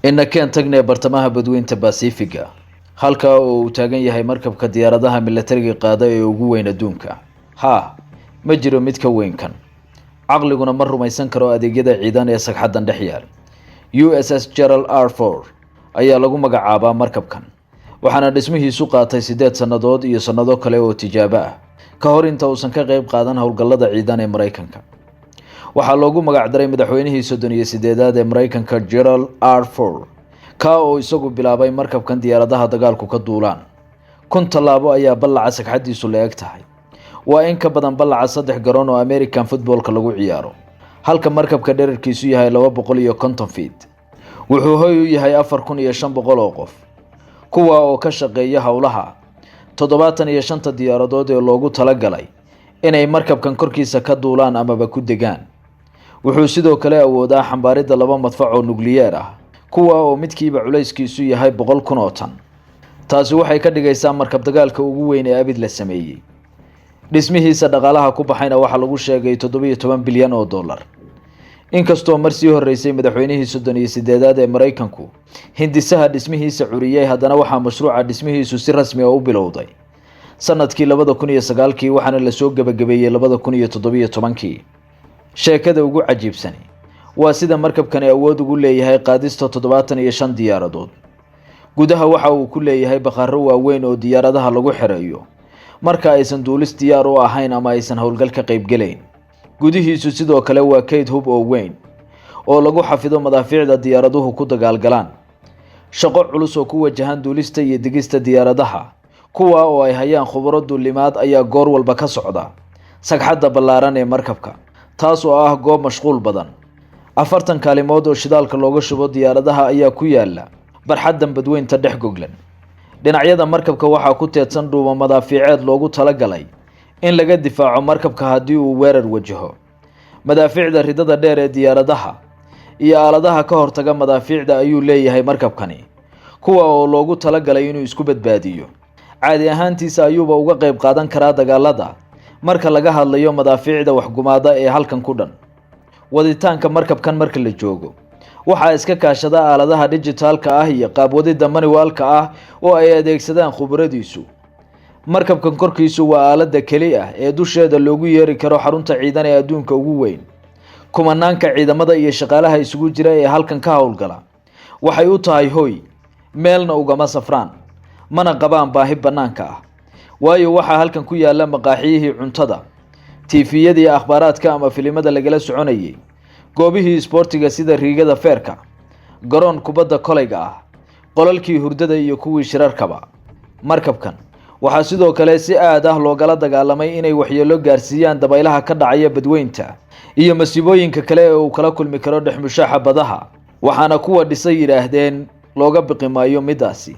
إن كان تجني برتمها بدوين تباسيفيكا halka uu taagan yahay markabka diyaaradaha militariga qaada ee ugu weyn adduunka. Ma jiro mid ka weyn kan. Aqliguna ma rumaysan karo adeegyada ciidan ee sagxadan dhex yaal. USS Gerald R. Ford ayaa lagu magacaabaa markabkan. Waxaana dhismihiisu qaatay 8 sanadood iyo sanado kale oo tijaabo ah ka hor inta uusan ka qayb qaadan howlgallada ciidan ee Mareykanka. Waxaa loogu magac daray madaxweynihii 38aad ee Mareykanka Gerald R. Ford ka oo isagu bilaabay markabkan diyaaradaha dagaalku ka duulaan. 1000 tallaabo ayaa ballaca sagxadiisu leeg tahay. waa in ka badan ballaca 3 garoon oo American footballka lagu ciyaaro. Halka markabka dhererkiisu yahay 250 feet. Wuxuu hoy u yahay 4500 oo qof. Kuwa oo ka shaqeeya hawlaha 75 diyaaradood ee loogu talagalay inay markabkan korkiisa ka duulaan amaba ku degaan. Wuxuu sidoo kale awoodaa xambaaridda 2 madfac oo nukliyeer ah, kuwa oo midkiiba culayskiisu yahay 100,000 oo tan. Taasi waxay ka dhigaysaa markab dagaalka ugu weyn ee abid la sameeyay. Dhismihiisa dhaqaalaha ku baxayna waxa lagu sheegay 17 bilyan oo dollar. Inkastoo markii horeysay madaxweynihii 38aad ee Mareykanku hindisaha dhismihiisa curiyay, haddana waxa mashruuca dhismihiisu si rasmi ah u bilowday sanadkii 2009 waxaana la soo gabagabeeyay 2017. Sheekada ugu cajiibsan waa sida markabkan awood ugu leeyahay qaadista 75 diyaaradood. Gudaha waxa uu ku leeyahay bakhaaro waaweyn oo diyaaradaha lagu xireeyo marka aysan duulis diyaar u ahayn ama aysan howlgal ka qayb galeyn. Gudihiisu sidoo kale waa kayd hub oo weyn oo lagu xafido madaafiicda diyaaraduhu ku dagaalgalaan. Shaqo culus oo ku wajahan duulista iyo digista diyaaradaha, kuwa oo ay hayaan khubaro duulimaad ayaa goor walba ka socda sagxadda ballaaran ee markabka, taas oo ah goob mashquul badan. 40 kaalimood oo shidaalka looga shubo diyaaradaha ayaa ku yaala barxaddan badweynta dhex goglan. Dhinacyada markabka waxaa ku teedsan dhuumo madaafiiceed loogu talagalay in laga difaaco markabka haddii uu weerar wajaho. Madaafiicda ridada dheer ee diyaaradaha iyo aaladaha ka hortaga madaafiicda ayuu leeyahay markabkani, kuwa oo loogu talagalay inuu isku badbaadiyo. Caadi ahaantiisa ayuuba uga qayb qaadan karaa dagaalada marka laga hadlayo madaafiicda waxgumaada ee halkan ku dhan. Waditaanka markabkan marka la joogo waxaa iska kaashada aaladaha digitalka ah iyo qaab wadida manualka ah oo ay adeegsadaan khubaradiisu. Markabkan korkiisu waa aalada keli ah ee dusheeda loogu yeeri karo xarunta ciidan ee adduunka ugu weyn. Kumanaanka ciidamada iyo shaqaalaha isugu jira ee halkan ka howlgala waxay u tahay hoy, meelna ugama safraan, mana qabaan baahi banaanka ah. waayo waxaa halkan ku yaala maqaaxiyihii cuntada, tiifiyadii akhbaaraadka ama filimada lagala soconayay, goobihii isboortiga sida riigada feerka, garoon kubadda kolayga ah, qolalkii hurdada iyo kuwii shirarkaba. Markabkan waxaa sidoo kale si aad ah loogala dagaalamay inay waxyeelo gaarsiiyaan dabaylaha ka dhacaya badweynta iyo masiibooyinka kale ee uu kala kulmi karo dhexmushaaxa badaha. Waxaana kuwa dhisay yiraahdeen looga biqi maayo midaasi.